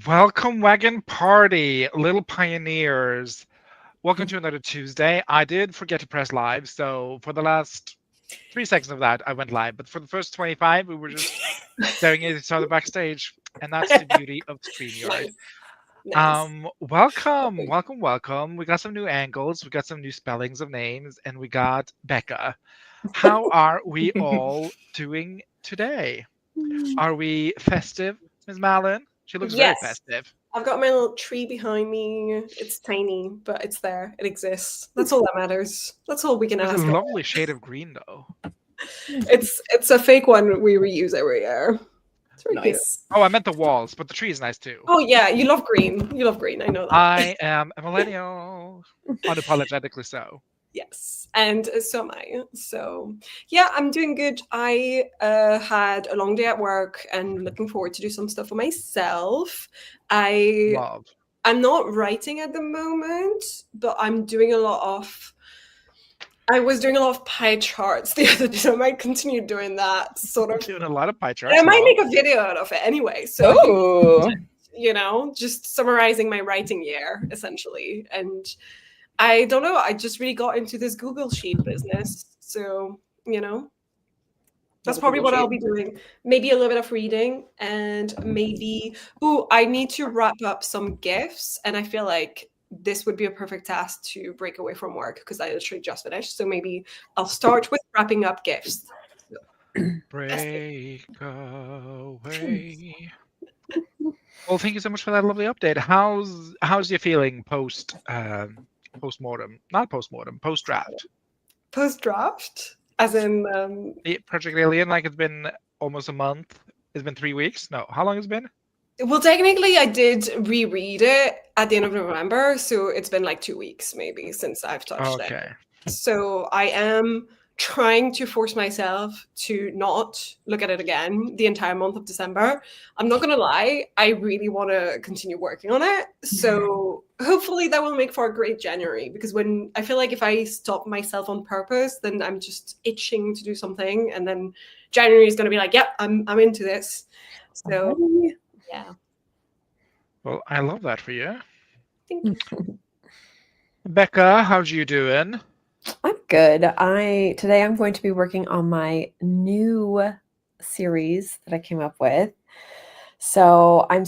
Welcome, Wagon Party, little pioneers. Welcome to another Tuesday. I did forget to press live, so for the last 3 seconds of that, I went live. But for the first 25, we were just staring at each other backstage, and that's the beauty of StreamYard. Nice. Welcome. We got some new angles, we got some new spellings of names, and we got Becca. How are we all doing today? Are we festive, Ms. Malin? She looks very Yes. festive. I've got my little tree behind me. It's tiny, but it's there. It exists. That's all that matters. That's all we can There's ask. a lovely shade of green, though. It's a fake one we reuse every year. It's very Nice. Oh, I meant the walls, but the tree is nice too. cute. Oh yeah, you love green. You love green. I know that. I am a millennial, unapologetically so. Yes, and so am I. So yeah, I'm doing good. I had a long day at work and looking forward to do some stuff for myself. Love. I'm not writing at the moment, but I'm doing a lot of. I was doing a lot of pie charts the other day, so I might continue doing that sort of. Doing a lot of pie charts. And I might make a video out of it anyway. So Oh, just summarizing my writing year essentially, and. I don't know. I just really got into this Google Sheet business. So, that's probably what I'll be doing. Maybe a little bit of reading and maybe, I need to wrap up some gifts. And I feel like this would be a perfect task to break away from work because I literally just finished. So maybe I'll start with wrapping up gifts. Break away. Well, thank you so much for that lovely update. How's your feeling post-mortem? Not post-mortem, post-draft. Post-draft? As in... Project Alien, like it's been almost a month. It's been 3 weeks? No, how long has it been? Well, technically, I did reread it at the end of November, so it's been like 2 weeks maybe since I've touched it. So I am trying to force myself to not look at it again the entire month of December. I'm not gonna lie, I really want to continue working on it. So hopefully that will make for a great January, because when I feel like if I stop myself on purpose, then I'm just itching to do something, and then January is gonna be like, yep, I'm into this. So yeah. Well, I love that for you. Thank you. Becca, how's you doing? I'm good. Today I'm going to be working on my new series that I came up with. So I'm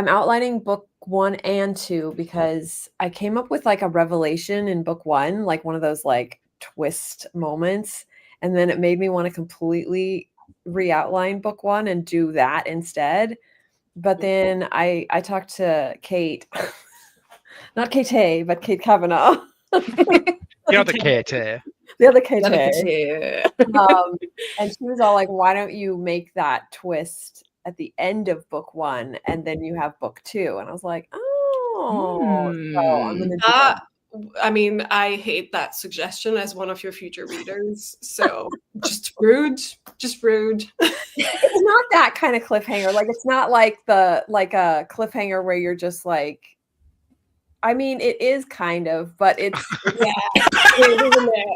outlining book 1 and 2 because I came up with like a revelation in book 1, like one of those like twist moments. And then it made me want to completely re-outline book 1 and do that instead. But then I talked to Kate, not Kate, but Kate Kavanaugh. The other Kate. The other Kate. And she was all like, why don't you make that twist at the end of book 1 and then you have book 2? And I was like, so I'm gonna do that. I mean, I hate that suggestion as one of your future readers. So just rude. It's not that kind of cliffhanger. Like it's not like a cliffhanger where you're just like, I mean, it is kind of, but it's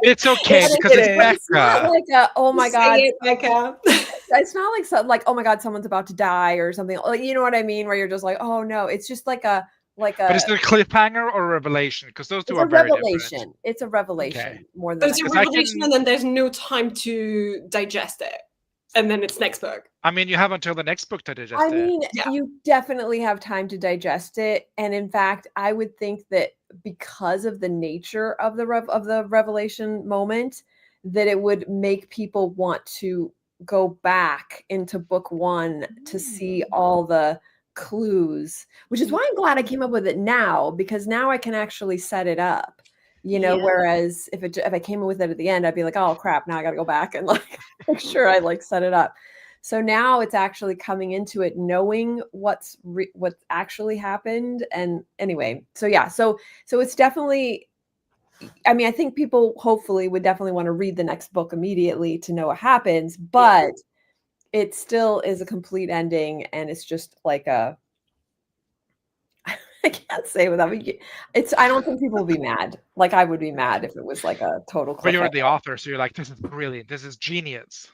it's okay because it's Becca. It's not like oh my God, Becca. It's not like oh my God, someone's about to die or something. Like, you know what I mean? Where you're just like, oh no, it's just like a. But is it a cliffhanger or a revelation? Because those two are very revelation. Different. It's a revelation more than. But it's a revelation, and then there's no time to digest it, and then it's next book. I mean, you have until the next book to digest it. I mean, you definitely have time to digest it, and in fact, I would think that because of the nature of the revelation moment, that it would make people want to go back into book 1 to see all the clues, which is why I'm glad I came up with it now, because now I can actually set it up, whereas if I came in with it at the end, I'd be like, oh crap, now I got to go back and like make sure I like set it up. So now it's actually coming into it knowing what's actually happened. And anyway, so it's definitely, I mean, I think people hopefully would definitely want to read the next book immediately to know what happens, but it still is a complete ending, and it's just like I can't say without me. It's. I don't think people will be mad. Like I would be mad if it was like a total. But you're the author, so you're like, this is brilliant. This is genius.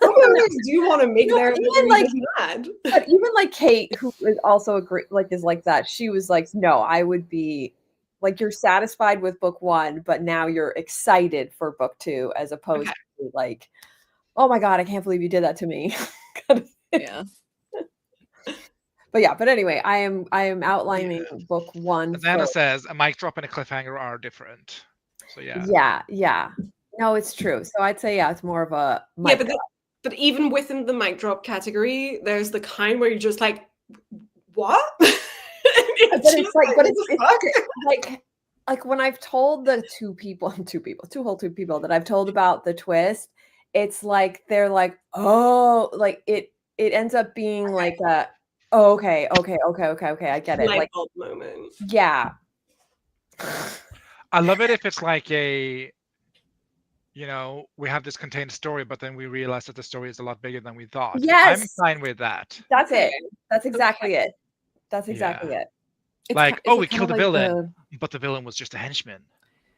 Some others do want to make their like mad. But even like Kate, who is also is like that. She was like, no, I would be like, you're satisfied with book 1, but now you're excited for book 2, as opposed to like, oh my god, I can't believe you did that to me. Yeah. But anyway, I am outlining book 1. Anna says a mic drop and a cliffhanger are different. So yeah. No, it's true. So I'd say it's more of a mic drop. But even within the mic drop category, there's the kind where you're just like, what? Like when I've told the two whole people that I've told about the twist, it's like they're like, oh, like it ends up being like a okay, I get it. Light bulb moment. Yeah. I love it if it's like a, we have this contained story, but then we realize that the story is a lot bigger than we thought. Yes. I'm fine with that. That's it. That's exactly it. That's exactly it. Like, we killed the villain, but the villain was just a henchman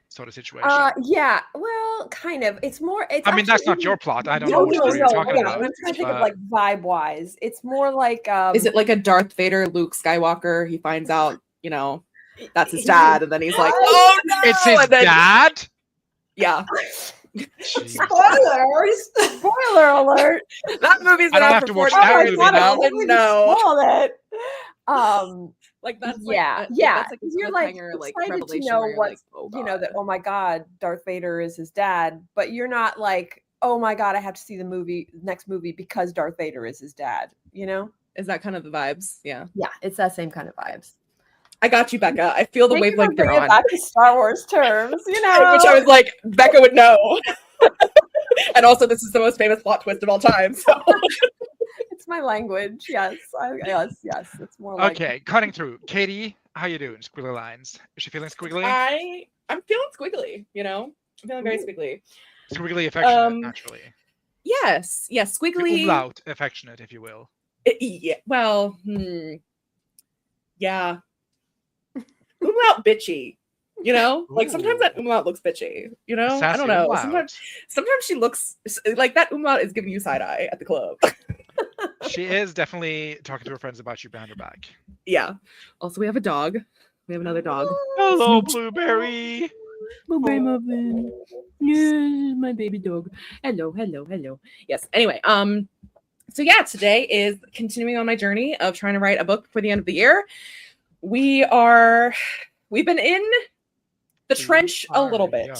sort of situation. Yeah. Well, kind of. It's more. I mean, that's not your plot. I don't know what story you're talking about. I'm trying to think of like vibe-wise. It's more like. Is it like a Darth Vader, Luke Skywalker? He finds out, that's his dad, and then he's like, "Oh no, it's his dad." Yeah. Spoilers! Spoiler alert! That movie's been out for 4 years now. No. Like that's yeah. That's like you're like excited to know what's that. Oh my god, Darth Vader is his dad, but you're not like, oh my god, I have to see the next movie because Darth Vader is his dad. Is that kind of the vibes? Yeah. Yeah, it's that same kind of vibes. I got you, Becca. I feel the wavelength you're on. Back to Star Wars terms, Which I was like, Becca would know. And also, this is the most famous plot twist of all time. So. It's my language. Yes. Yes. It's more like. Okay, cutting through. Katie, how you doing? Squiggly lines. Is she feeling squiggly? I'm feeling squiggly. I'm feeling very squiggly. Squiggly affectionate, naturally. Yes. Squiggly. Umlaut affectionate, if you will. Yeah. Well. Yeah. Umlaut bitchy. Like sometimes that umlaut looks bitchy. I don't know. Sometimes she looks like that umlaut is giving you side eye at the club. She is definitely talking to her friends about you behind her back. Yeah. Also, we have a dog. We have another dog. Hello, Blueberry. Blueberry Muffin. Yeah, my baby dog. Hello. Yes. Anyway, so yeah, today is continuing on my journey of trying to write a book for the end of the year. We've been in the trench a little bit.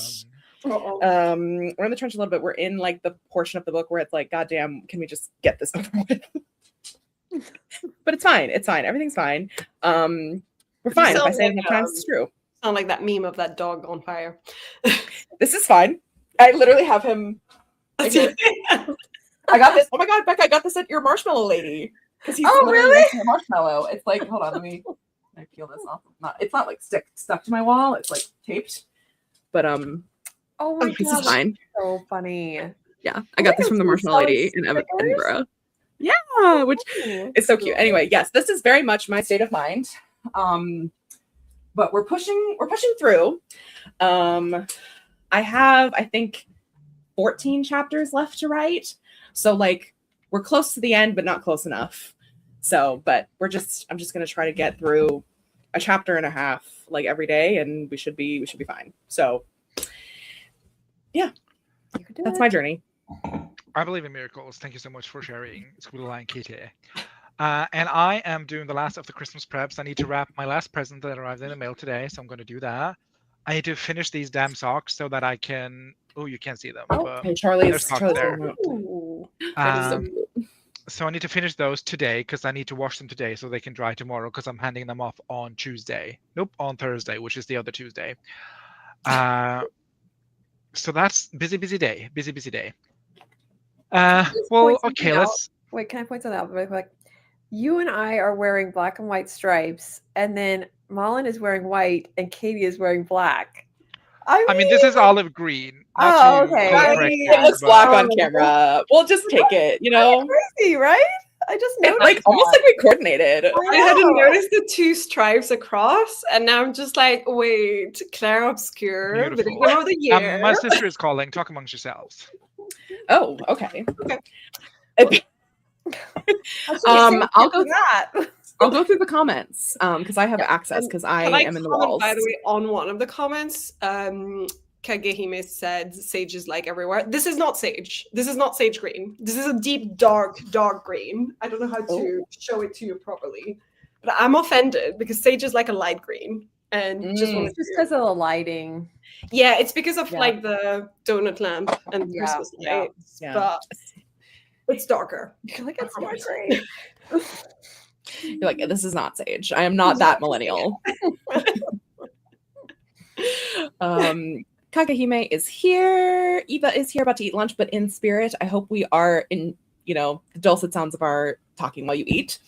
We're in the trench a little bit. We're in like the portion of the book where it's like, God damn, can we just get this over with? But it's fine. Everything's fine. We're fine. If I say it enough times, it's true. Sound like that meme of that dog on fire. This is fine. I literally have him. I got this. Oh my god, Becca, I got this at your marshmallow lady. Because he's really? A marshmallow. It's like, hold on, let me peel this off. It's not like stuck to my wall. It's like taped. But oh my god, this is fine. So funny. Yeah, I got this from the marshmallow lady in Edinburgh. Yeah, which is so cute. Anyway, yes, this is very much my state of mind. But we're pushing through. I have, I think, 14 chapters left to write. So like we're close to the end, but not close enough. So, but I'm just gonna try to get through a chapter and a half like every day, and we should be fine. So yeah, that's my journey. I believe in miracles. Thank you so much for sharing, Squiggly Line Kitty. And I am doing the last of the Christmas preps. I need to wrap my last present that arrived in the mail today, so I'm going to do that. I need to finish these damn socks so that I can. Oh, you can't see them. Hey, Charlie's there. So so I need to finish those today because I need to wash them today so they can dry tomorrow because I'm handing them off on Tuesday. Nope, on Thursday, which is the other Tuesday. So that's busy day. Well, okay, let's. Wait, can I point something out really quick? You and I are wearing black and white stripes, and then Malin is wearing white, and Katie is wearing black. I mean, this is olive green. Okay. It looks black on camera. We'll just take it, Crazy, right? I just noticed like almost like we coordinated. I hadn't noticed the 2 stripes across, and now I'm just like, wait, Claire Obscure, Beautiful. video of the year. My sister is calling. Talk amongst yourselves. Oh, okay. Okay. I'll go. that. I'll go through the comments because I have access because I am in the comment, walls. by the way, on one of the comments, Kagehime said sage is like everywhere. This is not sage. This is not sage green. This is a deep, dark green. I don't know how to show it to you properly, but I'm offended because sage is like a light green. And just because of the lighting. Yeah, it's because of like the donut lamp and Christmas lights. Yeah. But it's darker. You're like, it's not great. You're like, this is not sage. I am not that millennial. Kakahime is here. Eva is here about to eat lunch, but in spirit. I hope we are in, the dulcet sounds of our talking while you eat.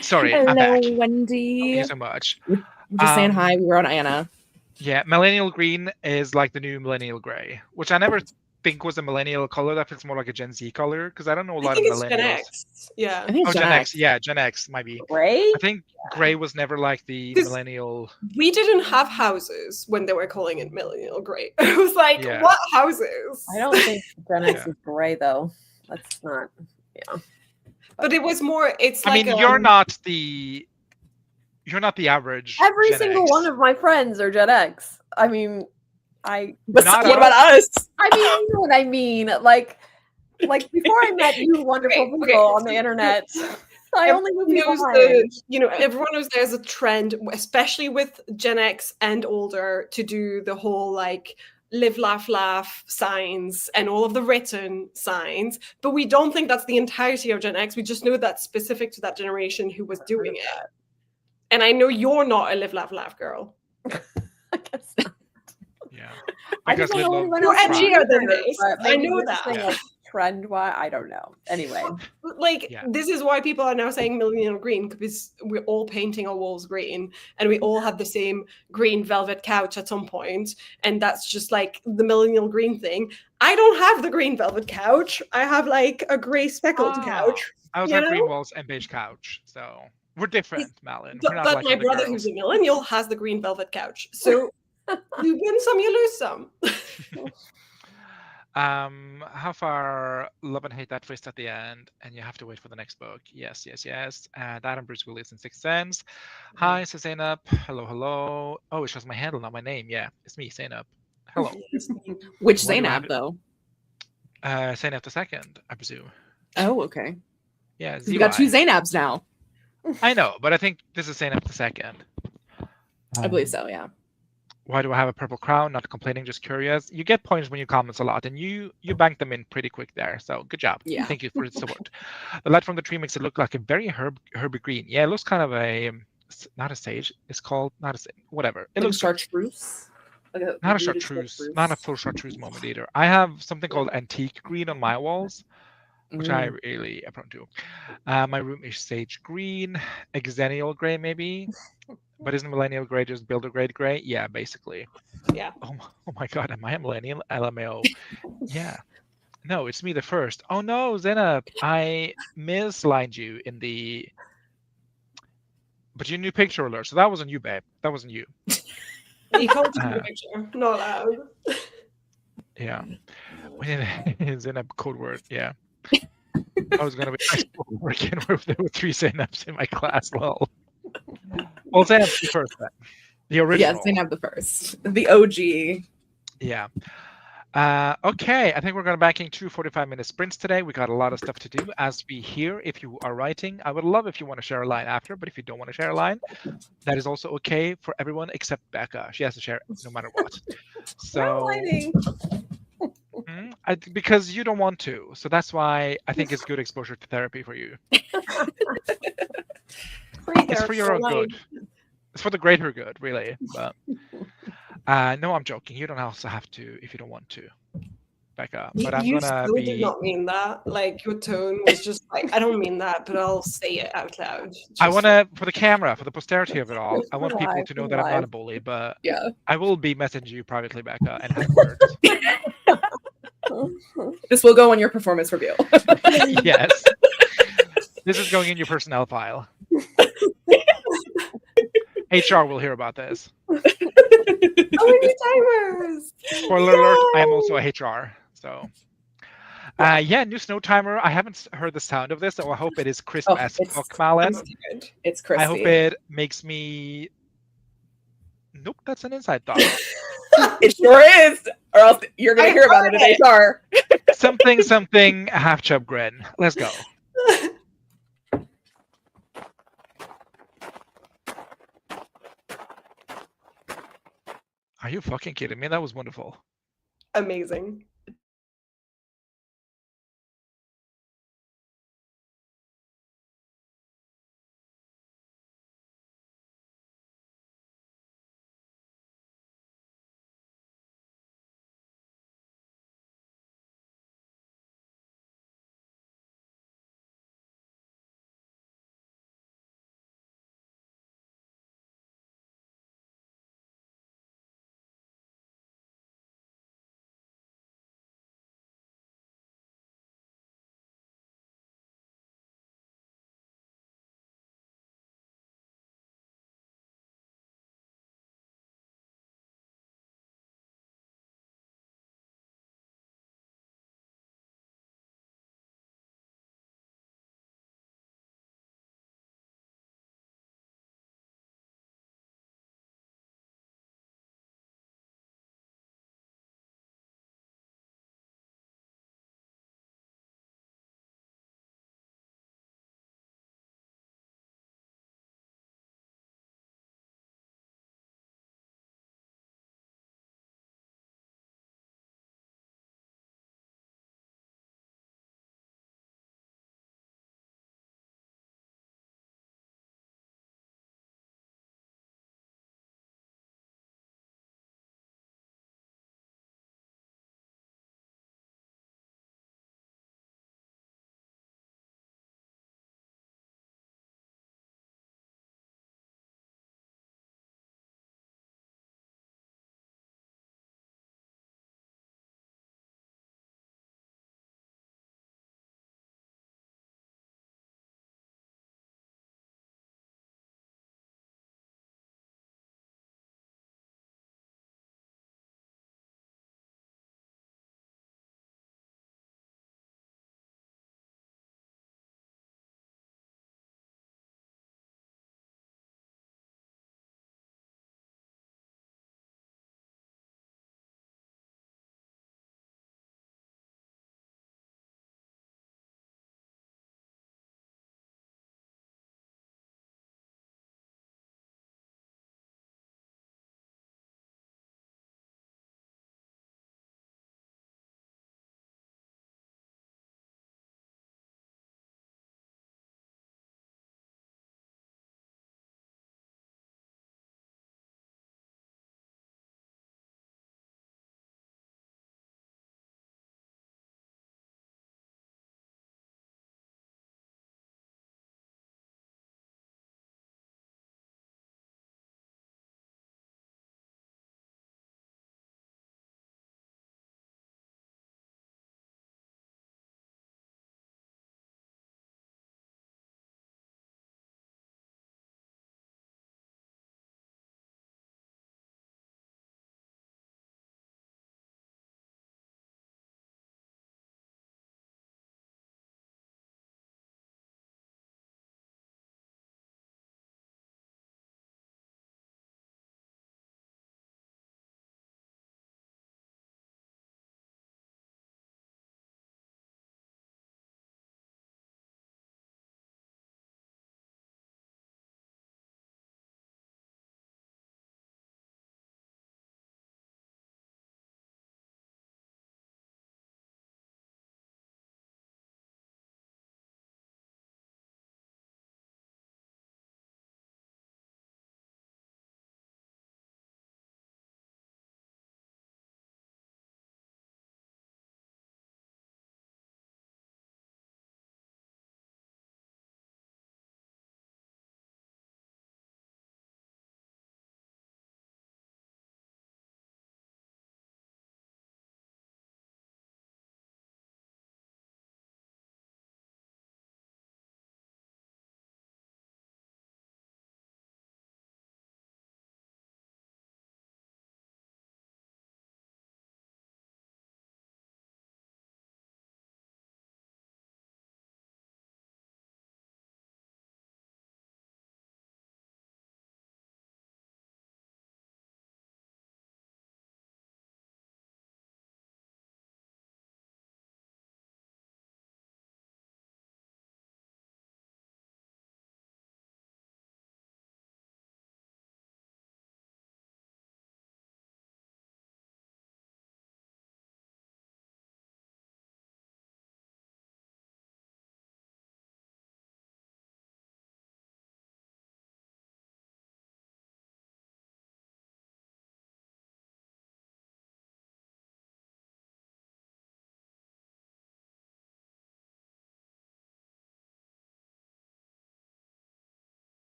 Sorry, hello, I'm back. Wendy. Thank you so much. We're just saying hi. We were on Anna. Yeah, millennial green is like the new millennial gray, which I never think was a millennial color. That feels more like a Gen Z color because I don't know a lot of millennials. Gen X. Yeah. I think Gen X. Yeah, Gen X might be. Gray? I think gray was never like the millennial. We didn't have houses when they were calling it millennial gray. I was like, what houses? I don't think Gen X is gray though. That's not. Yeah. But it was more. It's. I like mean, you're not the average. Every Gen single X. one of my friends are Gen X. I mean, But what about us? I mean, you know what I mean. Like before I met you wonderful people on the internet, I only knew people everyone knows there's a trend, especially with Gen X and older, to do the whole like live, laugh, laugh signs and all of the written signs. But we don't think that's the entirety of Gen X. We just know that's specific to that generation who was doing it. And I know you're not a live, laugh, laugh girl. I guess not. Yeah. I just don't know anyone You're else edgier than this. I know this that. thing, like, trend why I don't know. Anyway, this is why people are now saying millennial green, because we're all painting our walls green and we all have the same green velvet couch at some point, and that's just like the millennial green thing. I don't have the green velvet couch. I have like a gray speckled couch. I was on green walls and beige couch, so we're different, Malin. But like my brother, who's a millennial, has the green velvet couch. So you win some, you lose some. How far love and hate that twist at the end, and you have to wait for the next book. Yes. That and Bruce Willis in Sixth Sense. Hi, says Zainab. Hello. Oh, it shows my handle, not my name. Yeah, it's me, Zainab. Hello. Which Zainab though? Zainab the second, I presume. Oh, okay. Yeah, you got 2 Zainabs now. I know, but I think this is Zainab the second. I believe so. Yeah. Why do I have a purple crown? Not complaining, just curious. You get points when you comment a lot, and you bank them in pretty quick there. So good job. Yeah. Thank you for the support. The light from the tree makes it look like a very herby green. Yeah, it looks kind of not a sage. It's called not a sage. Whatever. It looks chartreuse. Not a chartreuse. Not a full chartreuse moment either. I have something called antique green on my walls, which I really am prone to. My room is sage green, exennial gray maybe. But isn't millennial gray just builder grade gray? Yeah, basically. Yeah. Oh my God, am I a millennial? LMAO. Yeah. No, it's me the first. Oh no, Zainab, I mislined you in the. But you knew picture alert, so that wasn't you, babe. That wasn't you. He called you picture, not allowed. Yeah. Zainab code word. Yeah. I was gonna be working where there were 3 Zainabs in my class. Well. Well, Zainab the first then. The original. Yes, Zainab the first. The OG. Yeah. Okay, I think we're going to banking 2 45-minute sprints today. We got a lot of stuff to do. As we hear, if you are writing, I would love if you want to share a line after, but if you don't want to share a line, that is also okay for everyone except Becca. She has to share no matter what. So, because you don't want to. So that's why I think it's good exposure to therapy for you. It's for your own good. It's for the greater good, really. But no, I'm joking. You don't also have to if you don't want to, Becca. But I'm gonna be. You did not mean that. Like your tone was just like, I don't mean that, but I'll say it out loud. I want to, for the camera, for the posterity of it all. I want people to know that I'm not a bully, but yeah, I will be messaging you privately, Becca, and have words. This will go on your performance review. Yes. This is going in your personnel file. HR will hear about this. Oh, new timers! Spoiler alert, I am also a HR. So, yeah, new snow timer. I haven't heard the sound of this, so I hope it is crisp as fuck, Malin. It's crispy. I hope it makes me. Nope, that's an inside thought. It sure is, or else you're going to hear about it in HR. Something, half chub grin. Let's go. Are you fucking kidding me? That was wonderful. Amazing.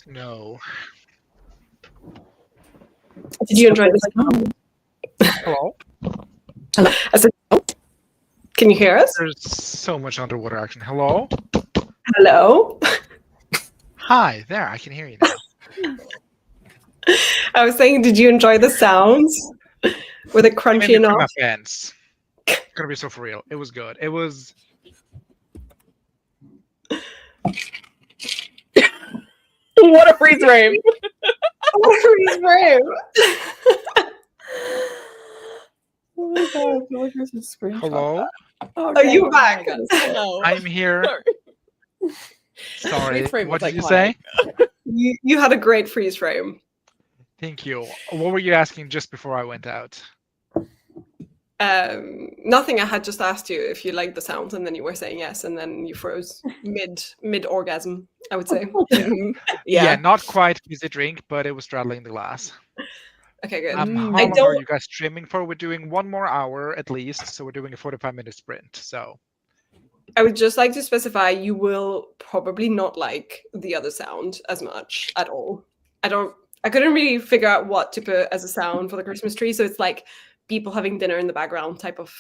No. Did you enjoy this? Hello? Hello? I said, can you hear us? There's so much underwater action. Hello? Hello? Hi, there, I can hear you now. I was saying, did you enjoy the sounds? Were they Made crunchy me pee enough? my pants. Gonna be so for real. It was good. It was. What a freeze frame! What a freeze frame! Oh my god, I feel like there's a screenshot. Hello? Are you back? Hello. I'm here. Sorry. Freeze frame What was did you say? You had a great freeze frame. Thank you. What were you asking just before I went out? Nothing. I had just asked you if you liked the sounds, and then you were saying yes, and then you froze mid orgasm. I would say. Yeah, not quite fizzy drink, but it was straddling the glass. Okay, good. How long are you guys streaming for? We're doing 1 more hour at least, so we're doing a 45-minute sprint. So I would just like to specify you will probably not like the other sound as much at all. I couldn't really figure out what to put as a sound for the Christmas tree, so it's like people having dinner in the background type of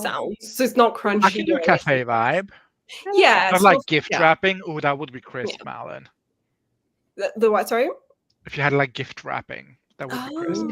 sounds. So it's not crunchy. I can do a cafe vibe. Yeah. Not like gift wrapping. Oh, that would be crisp, Malin. The what, sorry? If you had like gift wrapping, that would be crisp.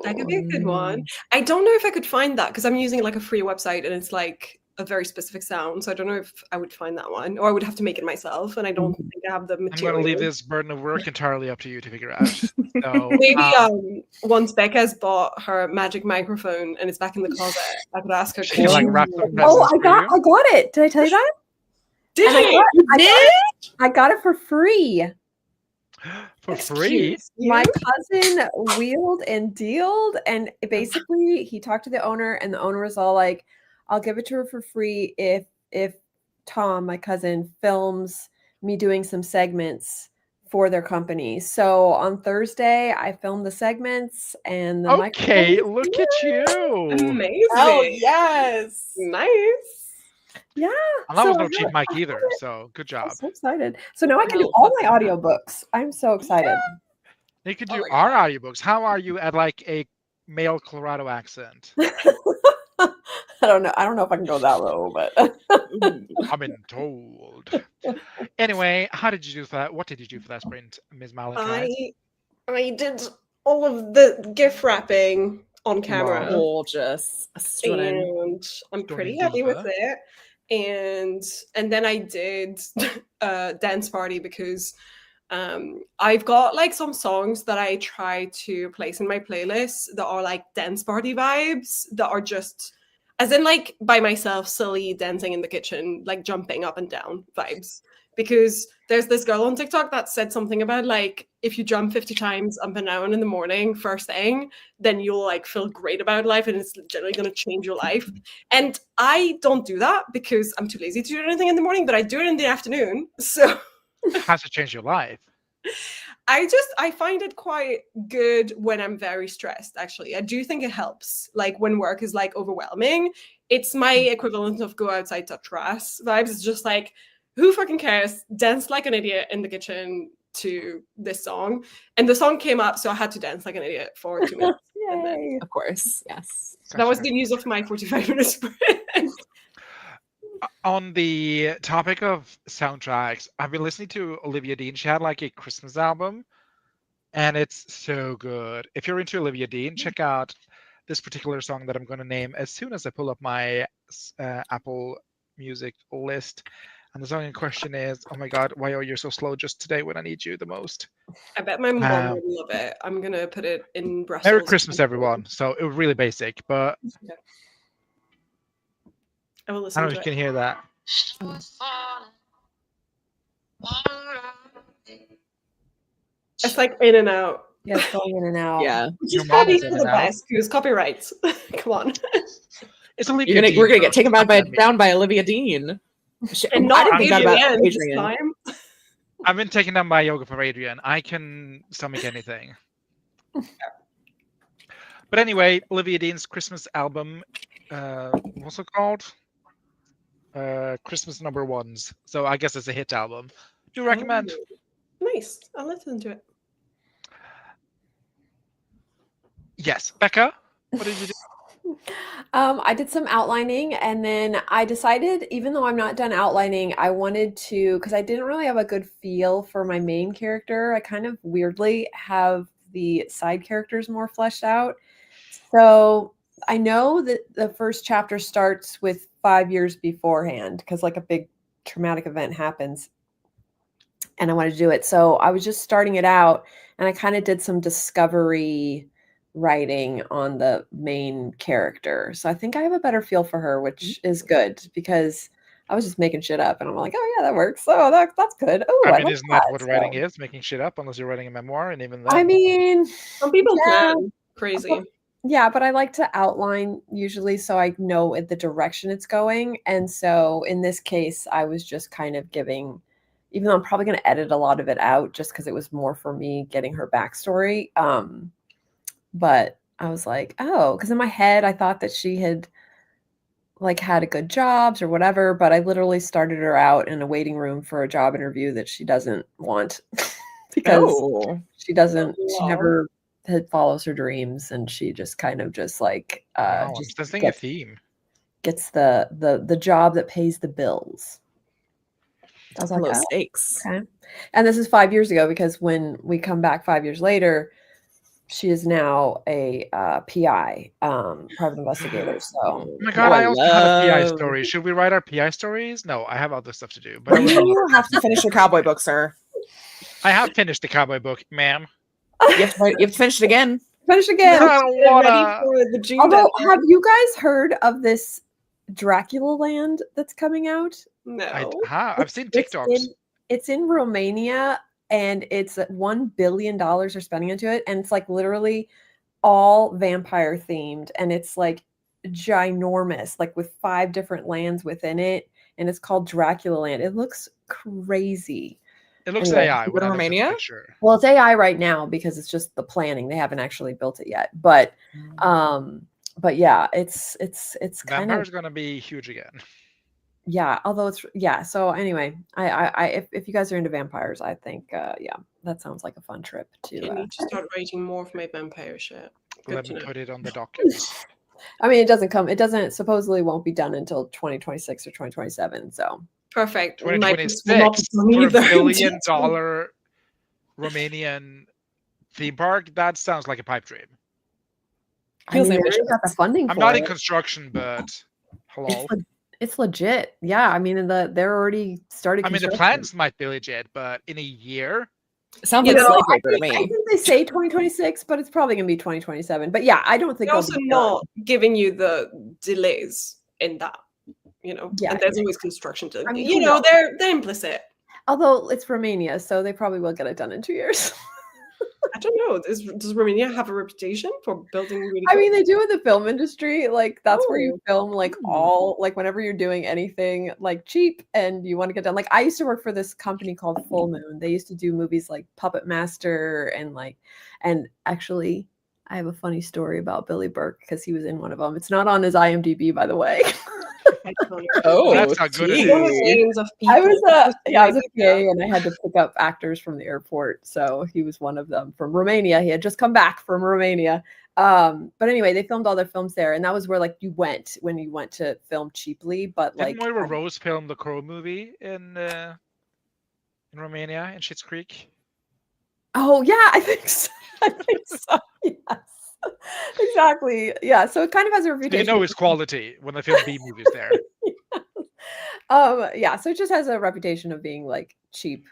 That could be a good one. I don't know if I could find that because I'm using like a free website and it's like a very specific sound. So I don't know if I would find that one, or I would have to make it myself. And I don't think I have the material. I'm going to leave this burden of work entirely up to you to figure out. So maybe once Becca's bought her magic microphone and it's back in the closet, I could ask her. She can, like, wrap some oh, I got it. Did I tell you that? Did you? I got it for free. For free? My cousin wheeled and dealed, and basically he talked to the owner, and the owner was all like, I'll give it to her for free if Tom, my cousin, films me doing some segments for their company. So on Thursday, I filmed the segments and the okay, look at you. Amazing. Oh yes. Nice. Yeah. And that was no cheap mic either, so good job. I'm so excited. So now I can do all my audiobooks. I'm so excited. You could do our audiobooks. How are you at like a male Colorado accent? I don't know. I don't know if I can go that low, but I've been told. Anyway, how did you do for that? What did you do for that sprint, Ms. Malin? I did all of the gift wrapping on camera. Gorgeous. And I'm pretty happy with it. And then I did a dance party because I've got like some songs that I try to place in my playlist that are like dance party vibes that are just as in like by myself, silly dancing in the kitchen, like jumping up and down vibes. Because there's this girl on TikTok that said something about like if you jump 50 times up and down in the morning first thing, then you'll like feel great about life and it's generally going to change your life. And I don't do that because I'm too lazy to do anything in the morning, but I do it in the afternoon. So how's it change your life? I find it quite good when I'm very stressed, actually. I do think it helps. Like when work is like overwhelming, it's my equivalent of go outside, touch grass vibes. It's just like, who fucking cares? Dance like an idiot in the kitchen to this song. And the song came up, so I had to dance like an idiot for 2 minutes. Yay. Then, of course, yes. That was the news of my 45-minute sprint. On the topic of soundtracks, I've been listening to Olivia Dean. She had like a Christmas album, and it's so good. If you're into Olivia Dean, check out this particular song that I'm going to name as soon as I pull up my Apple Music list. And the song in question is, oh my God, why are you so slow just today when I need you the most? I bet my mom would love it. I'm going to put it in Brussels. Merry Christmas, everyone. So it was really basic, but okay. I will listen I don't know if you can hear that. It's like in and out. Yeah, it's going in and out. Yeah. Which is probably for the best because copyrights. Come on. It's Olivia Dean. We're gonna get taken down by Olivia Dean. And not I didn't think that about Adrian. Adrian. I've been taken down by Yoga for Adrian. I can stomach anything. But anyway, Olivia Dean's Christmas album, what's it called? Christmas Number Ones. So I guess it's a hit album. Do recommend. Nice. I'll listen to it. Yes, Becca, what did you do? I did some outlining, and then I decided, even though I'm not done outlining, I wanted to, because I didn't really have a good feel for my main character. I kind of weirdly have the side characters more fleshed out. So I know that the first chapter starts with 5 years beforehand, because like a big traumatic event happens, and I wanted to do it. So I was just starting it out, and I kind of did some discovery writing on the main character. So I think I have a better feel for her, which is good, because I was just making shit up, and I'm like, oh yeah, that works. Oh, that's good. Oh, I I mean, like isn't that what so. writing is? Making shit up, unless you're writing a memoir, and even then. I mean, some people yeah, can. Crazy. yeah, but I like to outline usually so I know the direction it's going. And so in this case, I was just kind of giving, even though I'm probably going to edit a lot of it out just because it was more for me getting her backstory. But I was like, oh, because in my head, I thought that she had like had a good jobs or whatever, but I literally started her out in a waiting room for a job interview that she doesn't want because she never follows her dreams, and she just kind of just like Wow, just I'm sensing a theme. gets the job that pays the bills. I was like, Low oh, stakes. okay. And this is 5 years ago, because when we come back 5 years later, she is now a PI, private investigator. So, Oh my god, I also have a PI story. Should we write our PI stories? No, I have other stuff to do. But you have to finish your cowboy book, sir. I have finished the cowboy book, ma'am. You have to finish it again. Finish again. I don't wanna. Although, have you guys heard of this Dracula Land that's coming out? No. I've seen TikToks. It's in Romania, and it's $1 billion they're spending into it, and it's like literally all vampire themed, and it's like ginormous, like with 5 different lands within it, and it's called Dracula Land. It looks crazy. It looks AI. In Romania? Well, it's AI right now because it's just the planning. They haven't actually built it yet, but yeah, it's kind of Vampire's gonna be huge again. Yeah, although it's so anyway, I if you guys are into vampires, I think yeah, that sounds like a fun trip to I need to start writing more of my vampire shit. Let me put it on the docket. I mean, it doesn't supposedly won't be done until 2026 or 2027, so perfect. 2026 for $1 billion Romanian theme park. That sounds like a pipe dream. I mean, they got the funding for it. I'm not in construction, but hello. It's legit. Yeah, I mean, they're already started. I mean, the plans might be legit, but in a year, it sounds like slavery to me. I think they say 2026, but it's probably going to be 2027. But yeah, I don't think they're also not giving you the delays in that. Yeah, and there's always construction to. I mean, they're implicit. Although it's Romania, so they probably will get it done in 2 years. I don't know. Does Romania have a reputation for building really I mean, they do in the film industry. Like, that's where you film, like, all, like, whenever you're doing anything, like, cheap and you want to get done. Like, I used to work for this company called Full Moon. They used to do movies like Puppet Master and actually, I have a funny story about Billy Burke because he was in one of them. It's not on his IMDb, by the way. Oh, that's not good. I was a PA, and I had to pick up actors from the airport. So he was one of them from Romania. He had just come back from Romania. But anyway, they filmed all their films there, and that was where like you went when you went to film cheaply. But didn't Moira Rose film the Crow movie in Romania in Schitt's Creek? Oh yeah, I think so. Yes. Exactly. Yeah. So it kind of has a reputation. So it's quality when they film B movies there. Yeah. So it just has a reputation of being like cheap,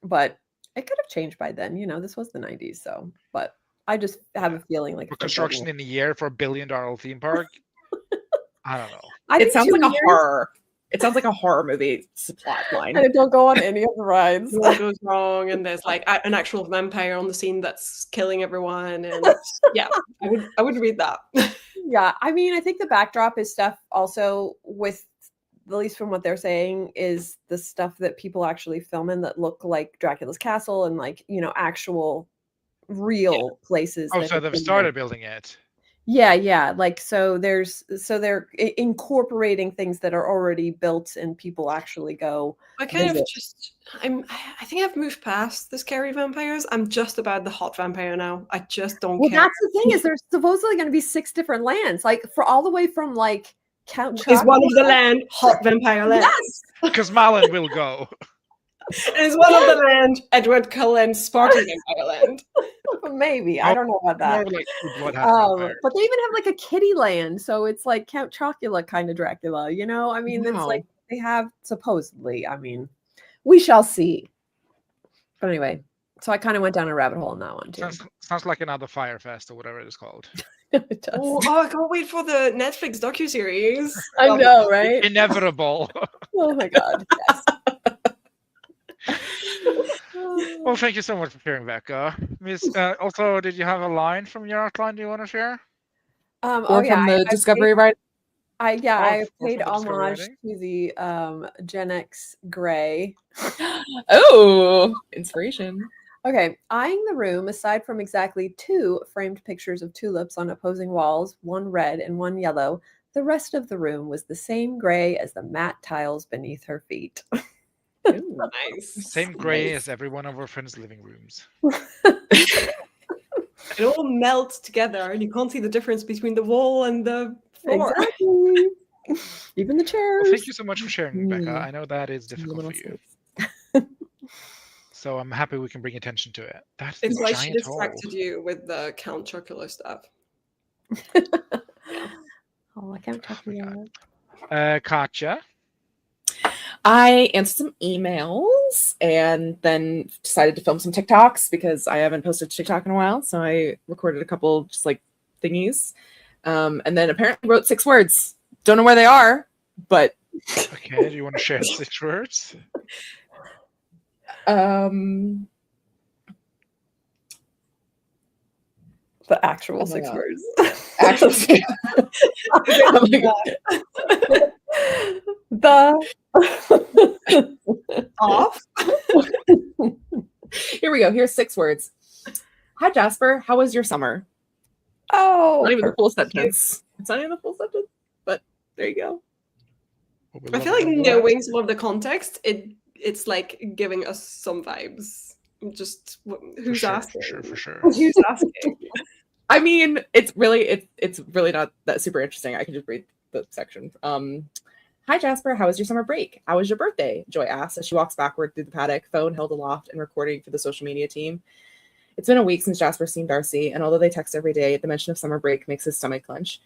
but it could have changed by then. This was the 90s. So, but I just have a feeling like construction in a year for $1 billion theme park. I don't know. It sounds like a horror. It sounds like a horror movie plot line. And it don't go on any of the rides. What goes wrong, and there's like an actual vampire on the scene that's killing everyone, and yeah, I would read that. Yeah, I mean, I think the backdrop is stuff also with, at least from what they're saying, is the stuff that people actually film in that look like Dracula's castle and like actual real places. Oh, so they've started building it. Yeah. Like, so they're incorporating things that are already built and people actually go. I kind of I think I've moved past the scary vampires. I'm just about the hot vampire now. I just don't care. That's the thing, is there's supposedly going to be 6 different lands, like for all the way from like Count Is one of the land hot vampire land? Yes, because Malin will go. Is one of the land Edward Cullen's sparkling vampire land? maybe. I don't know about that. More like Bloodhound But they even have like a kitty land, so it's like Count Chocula kind of Dracula, you know? I mean, it's like they have supposedly. I mean, we shall see. But anyway, so I kind of went down a rabbit hole on that one too. Sounds like another Firefest or whatever it's called. It does. Oh, I can't wait for the Netflix docuseries. I know, right? Inevitable. Oh my god, yes. Well, thank you so much for sharing, Becca. Miss, also, did you have a line from your outline you want to share? From the Discovery Ride? I paid homage to the Gen X Gray. Oh, inspiration. Okay, eyeing the room, aside from exactly 2 framed pictures of tulips on opposing walls, one red and one yellow, the rest of the room was the same gray as the matte tiles beneath her feet. Ooh, nice. Same gray as every one of our friends' living rooms. It all melts together, and you can't see the difference between the wall and the floor. Exactly. Even the chairs. Well, thank you so much for sharing, Becca. I know that is difficult for you. So I'm happy we can bring attention to it. That's it's like she giant distracted you with the Count Chocula stuff. Oh, I can't talk to you. Katja. I answered some emails and then decided to film some TikToks because I haven't posted TikTok in a while. So I recorded a couple just like thingies. And then apparently wrote 6 words. Don't know where they are, but. Okay, do you want to share 6 words? The actual 6 words. Actual. Oh my God. Off. Here we go. Here's 6 words. Hi, Jasper. How was your summer? Oh, not even the full sentence. It's not even the full sentence, but there you go. I feel like knowing some of the context, it's like giving us some vibes. Just who's asking? For sure. Who's asking? I mean, it's really not that super interesting. I can just read the section. Hi, Jasper. How was your summer break? How was your birthday? Joy asks as she walks backward through the paddock, phone held aloft and recording for the social media team. It's been a week since Jasper's seen Darcy, and although they text every day, the mention of summer break makes his stomach clench.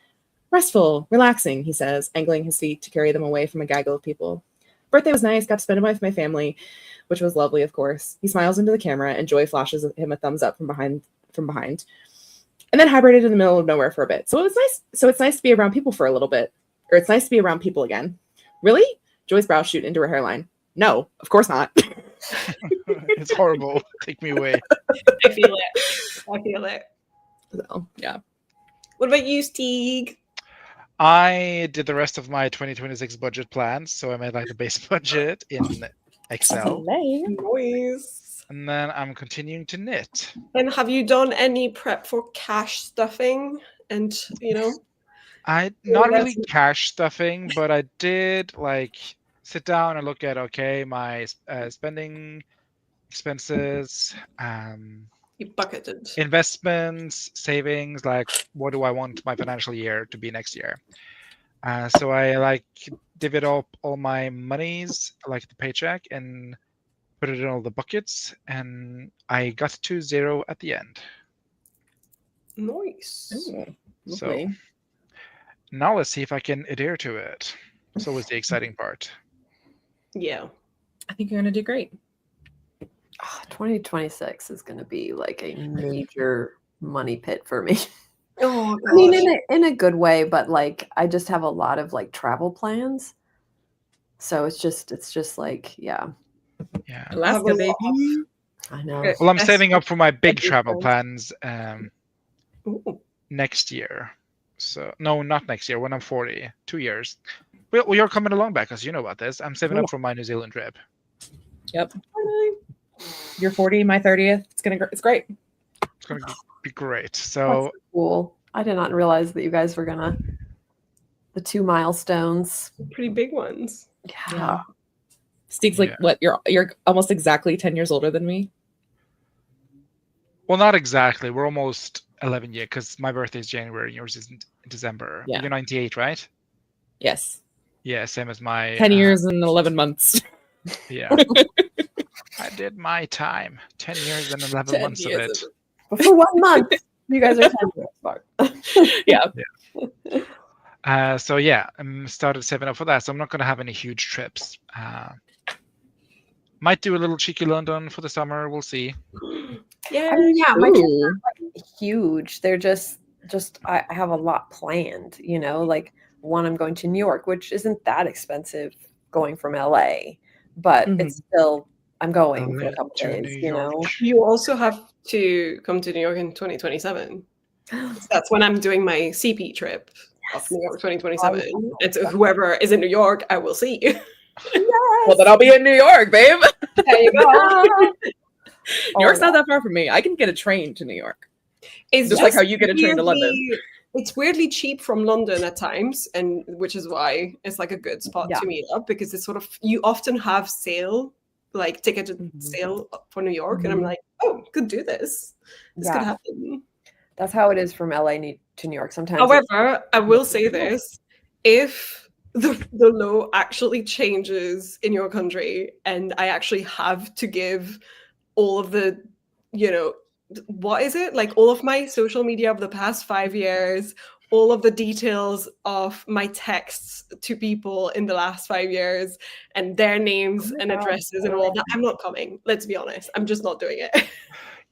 Restful, relaxing, he says, angling his feet to carry them away from a gaggle of people. Birthday was nice, got to spend it with my family, which was lovely, of course. He smiles into the camera, and Joy flashes him a thumbs up from behind. And then hibernated in the middle of nowhere for a bit. So it's nice to be around people for a little bit. Or it's nice to be around people again. Really? Joy's brows shoot into her hairline. No, of course not. It's horrible. Take me away. I feel it. So, yeah. What about you, Stieg? I did the rest of my 2026 budget plans. So I made like the base budget in Excel. Nice. And then I'm continuing to knit. And have you done any prep for cash stuffing? And, I not really cash stuffing, but I did like sit down and look at my spending expenses, you bucketed investments, savings, like what do I want my financial year to be next year. So I like divvied up all my monies, like the paycheck, and put it in all the buckets, and I got to 0 at the end. Nice. Ooh, so now let's see if I can adhere to it. It's always the exciting part. Yeah. I think you're going to do great. 2026 is going to be like a major money pit for me. Oh, gosh. I mean, in a good way, but like I just have a lot of like travel plans. So it's just like, yeah. Alaska, baby. I know. Well, I'm saving up for my big travel plans next year. So no, not next year. When I'm 40, 2 years. Well, you're coming along, Becca, because you know about this. I'm saving up for my New Zealand trip. Yep. You're 40, my 30th. It's great. It's gonna be great. So cool. I did not realize that you guys were gonna the 2 milestones. Pretty big ones. Yeah. Steve's like, what? You're almost exactly 10 years older than me. Well, not exactly. We're almost 11 years because my birthday is January, yours is in December. Yeah. You're 98, right? Yes. Yeah, same as my 10 years and 11 months. Yeah. I did my time. 10 years and 11 months of it. But for 1 month, you guys are 10 years apart. Yeah. So yeah, I'm started saving up for that. So I'm not going to have any huge trips. Might do a little cheeky London for the summer. We'll see. Yeah, I mean, yeah, my trips are like huge. They're just I have a lot planned. You know, like one, I'm going to New York, which isn't that expensive going from LA, but it's still I'm going for a couple days. You know, you also have to come to New York in 2027. That's when I'm doing my CP trip of New York 2027. It's whoever is in New York, I will see. Yes. Well, then I'll be in New York, babe. There you go. New York's not that far from me. I can get a train to New York. It's just like how you get a train to London. It's weirdly cheap from London at times, and which is why it's like a good spot to meet up, because it's sort of, you often have sale, like ticket sale for New York, and I'm like, oh, could do this. This could happen. That's how it is from LA to New York. Sometimes. However, I will say this: if the law actually changes in your country, and I actually have to give all of the, what is it? Like all of my social media of the past 5 years, all of the details of my texts to people in the last 5 years, and their names and addresses and all of that. I'm not coming. Let's be honest. I'm just not doing it.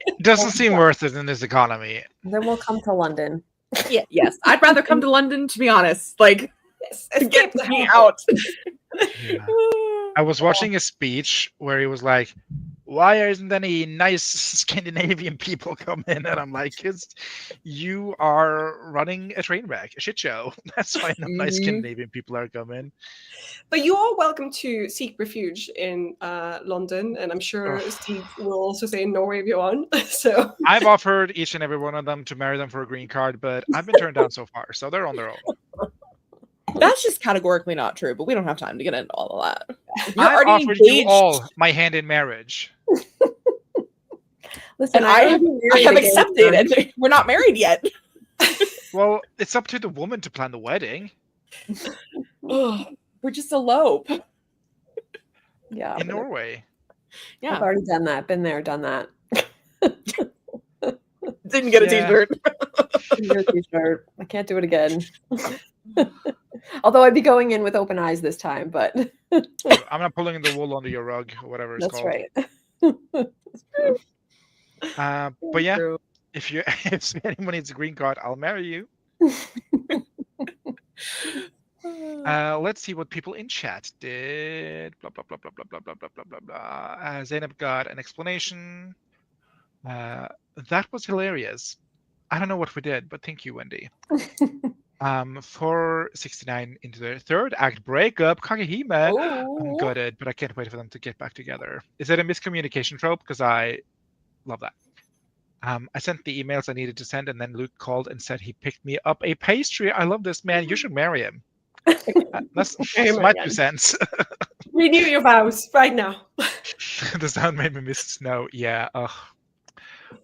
It doesn't seem worth it in this economy. Then we'll come to London. Yeah, yes. I'd rather come to London, to be honest. Like, get me out. Yeah. I was watching a speech where he was like, why isn't any nice Scandinavian people come in? And I'm like, because you are running a train wreck, a shit show. That's why no nice Scandinavian people are coming. But you are welcome to seek refuge in London, and I'm sure Steve will also say in Norway if you want. So I've offered each and every one of them to marry them for a green card, but I've been turned down so far, so they're on their own. That's just categorically not true, but we don't have time to get into all of that. I offered you all my hand in marriage. Listen, I have accepted, and we're not married yet. Well, it's up to the woman to plan the wedding. We're just elope. Yeah, in Norway. Yeah, I've already done that. Been there, done that. Didn't get a t-shirt. Didn't get a t-shirt. I can't do it again. Although I'd be going in with open eyes this time, but I'm not pulling the wool under your rug or whatever it's called. That's right. But yeah, if anyone needs a green card, I'll marry you. Let's see what people in chat did. Blah blah blah blah blah blah blah blah blah blah blah. Zainab got an explanation. That was hilarious. I don't know what we did, but thank you, Wendy. 469 into their third act breakup, Kagehime. I'm gutted, but I can't wait for them to get back together. Is it a miscommunication trope? Because I love that. I sent the emails I needed to send, and then Luke called and said he picked me up a pastry. I love this man. You should marry him. That's my 2 cents. Renew your vows right now. The sound made me miss snow. Yeah.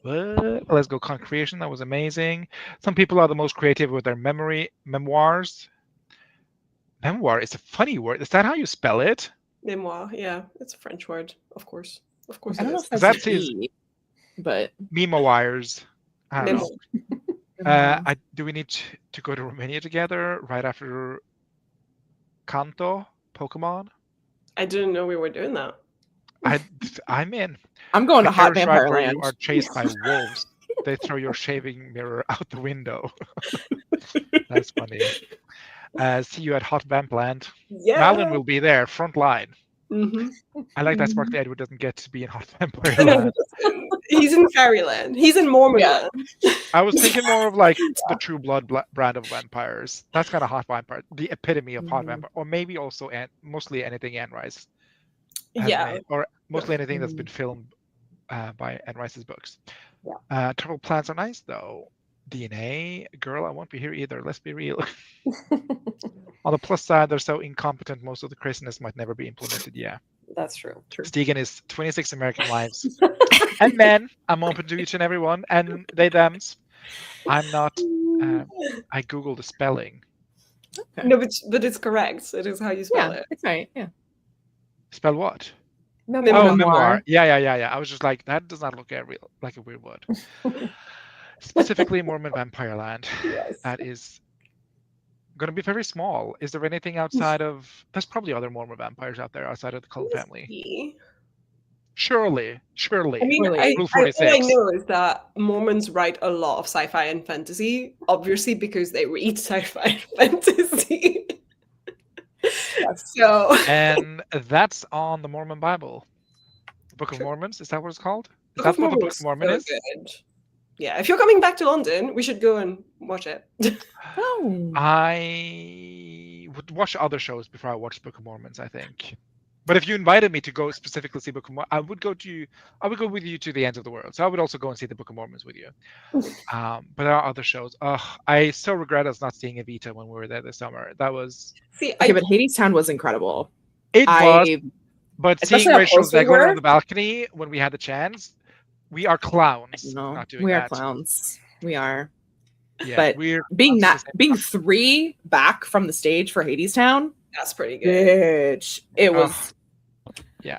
Let's go content creation. That was amazing. Some people are the most creative with their memoirs. Memoir is a funny word. Is that how you spell it? Memoir. Yeah, it's a French word. Of course. I don't know if that's his, but memoirs. I don't know. Do we need to go to Romania together right after Kanto Pokemon? I didn't know we were doing that. I'm in. I'm going to Hot Vampire Land. You are chased by wolves. They throw your shaving mirror out the window. That's funny. See you at Hot Vamp Land. Yeah. Malin will be there, front line. I like that Sparkly Edward doesn't get to be in Hot Vampire Land. He's in Fairyland. He's in Mormon. I was thinking more of like the True Blood brand of vampires. That's kind of Hot Vampire, the epitome of Hot Vampire, or maybe also mostly anything Anne Rice. Or mostly anything that's been filmed by Anne Rice's books. Travel plans are nice though. DNA, girl, I won't be here either. Let's be real. On the plus side, they're so incompetent, most of the craziness might never be implemented. Yeah. That's true. Stegen is 26 American wives. And men, I'm open to each and every one. And they, thems. I'm not. I Googled the spelling. Okay. No, but it's correct. It is how you spell it. It's right. Yeah. Spell what? Memoir. Oh, memoir. Yeah. I was just like, that does not look like a weird word. Specifically, Mormon Vampire Land. Yes. That is going to be very small. Is there anything outside of? There's probably other Mormon vampires out there outside of the Cullen family. Surely. I mean, Rule all 46. I know is that Mormons write a lot of sci-fi and fantasy, obviously because they read sci-fi and fantasy. So. And that's on the Mormon Bible. The Book of Mormons, is that what it's called? Is that what the Book of Mormon is? Good. Yeah, if you're coming back to London, we should go and watch it. I would watch other shows before I watch Book of Mormons, I think. But if you invited me to go specifically see Book of Mormons, I would go with you to the ends of the world. So I would also go and see the Book of Mormons with you. But there are other shows. I so regret us not seeing Evita when we were there this summer. That was but Hadestown was incredible. It was, but seeing Rachel Zegler on the balcony when we had the chance, we are clowns. No, not doing we are that. Clowns. We are. Yeah, but we're being 3 back from the stage for Hadestown, that's pretty good. Bitch, it was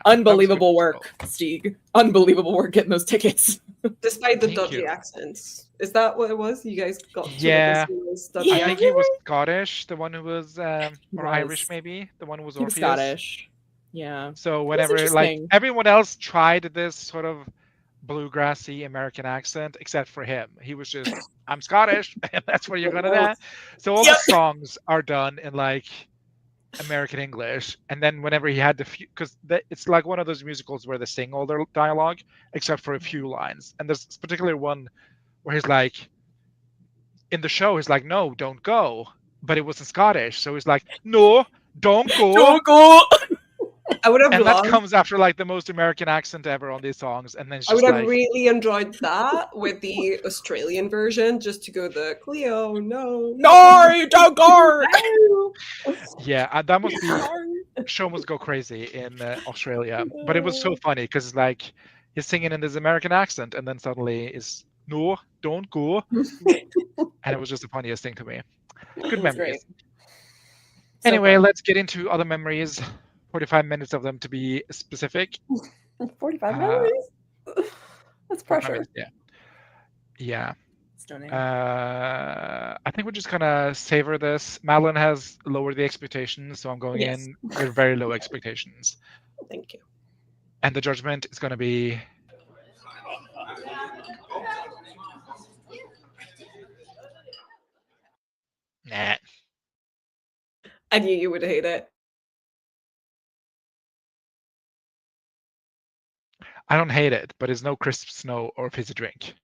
unbelievable work, Stieg. Unbelievable work getting those tickets. Despite the dodgy accents. Is that what it was? You guys got I think he was Scottish, the one who was or Irish maybe, the one who was Orpheus. He was Scottish. Yeah. So whenever everyone else tried this sort of bluegrassy American accent, except for him. He was just, I'm Scottish, and that's what you're gonna do. So all the songs are done in like American English, and then whenever he had because it's like one of those musicals where they sing all their dialogue except for a few lines, and there's this particular one where he's like, in the show, he's like, no, don't go, but it was in Scottish, so he's like, no, don't go. Don't go. I would have and that comes after like the most American accent ever on these songs, and then it's just I would have really enjoyed that with the Australian version, just to go the Cleo, no, don't go. Yeah, that must be show must go crazy in Australia, but it was so funny because it's like he's singing in his American accent, and then suddenly is no, don't go, and it was just the funniest thing to me. Good memories. Anyway, let's get into other memories. 45 minutes of them to be specific. 45 memories? That's pressure. Yeah. I think we're just gonna savor this. Malin has lowered the expectations, so I'm going in with very low expectations. Thank you. And the judgment is gonna be nah. I knew you would hate it. I don't hate it, but it's no crisp snow or fizzy drink.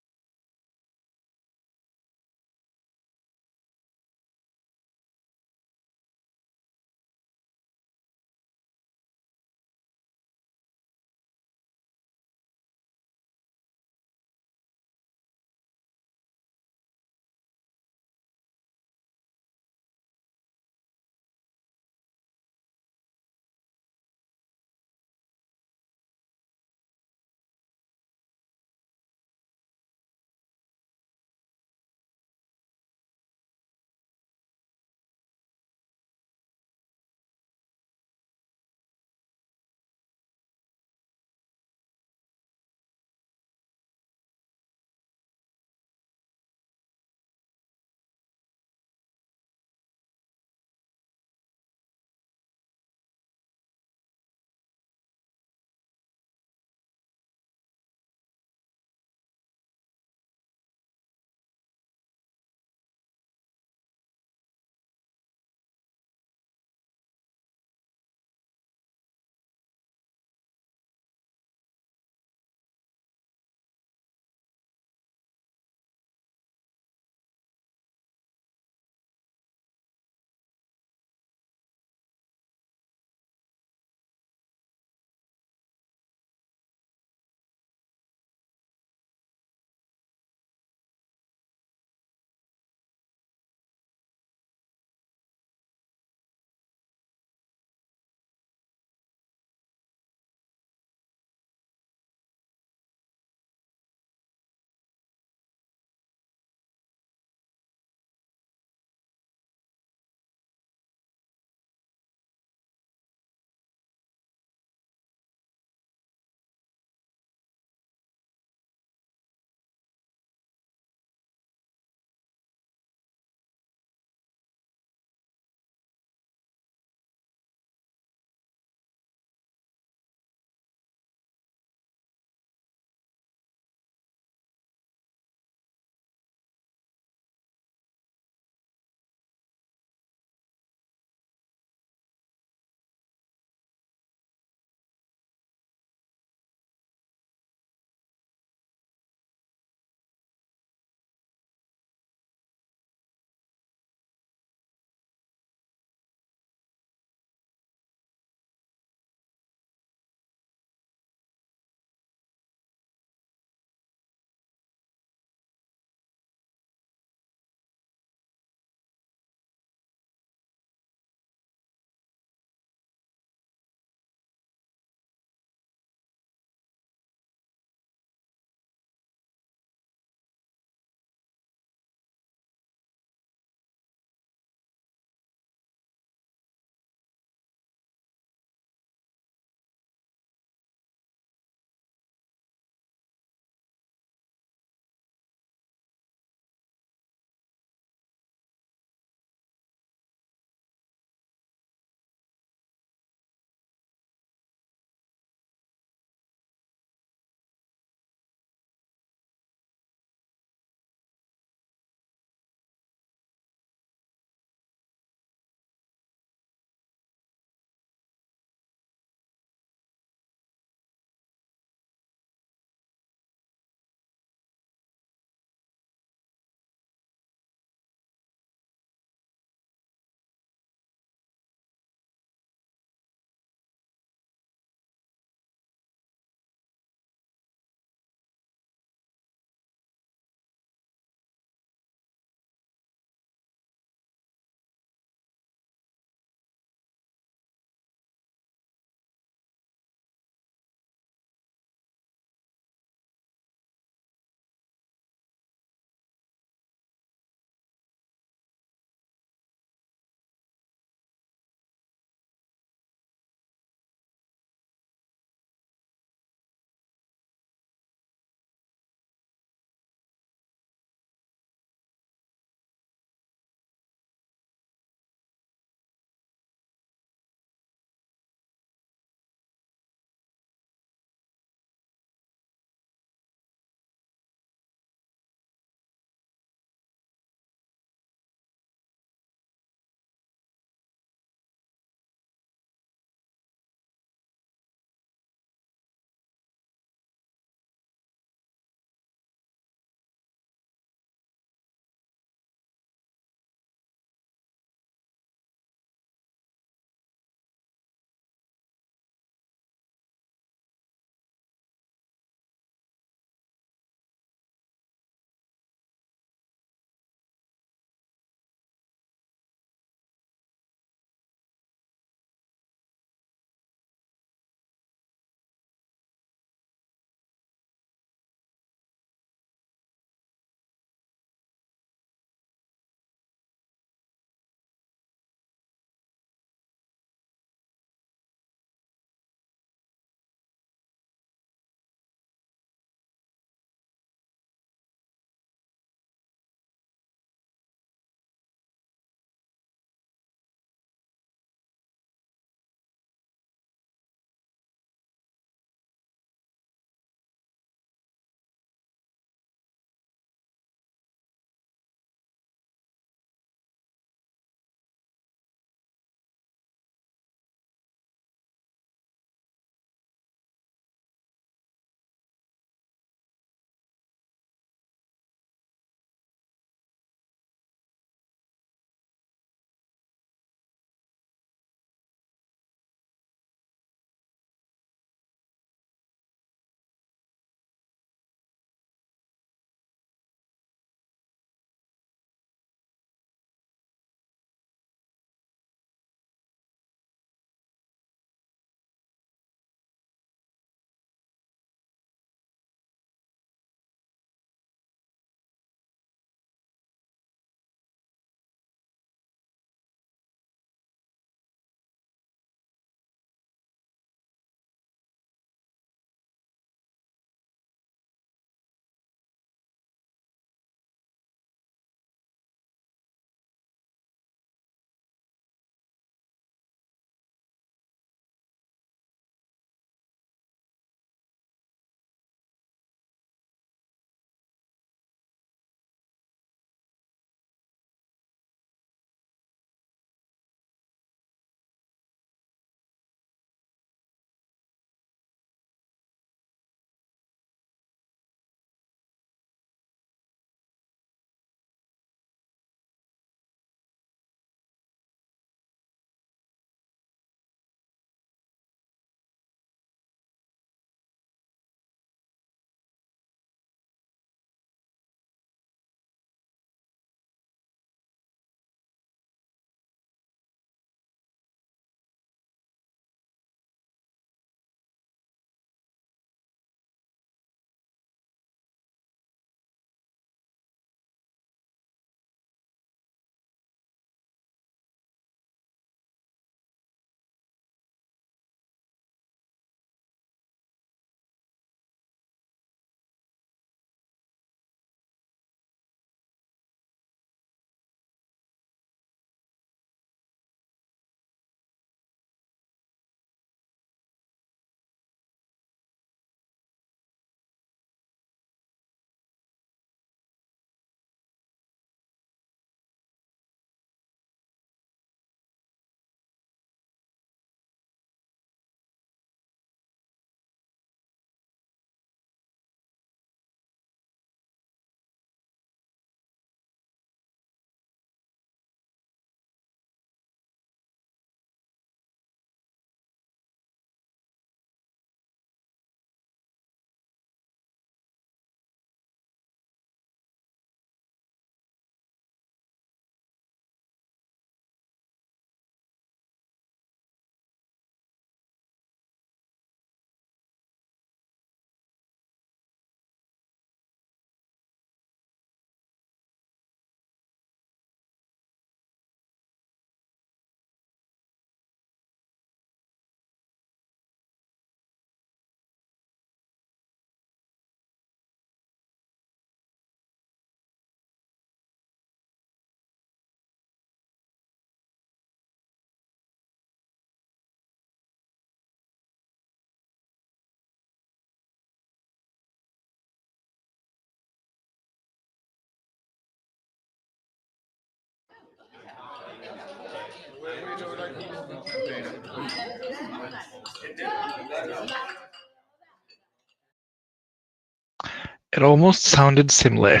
It almost sounded similar.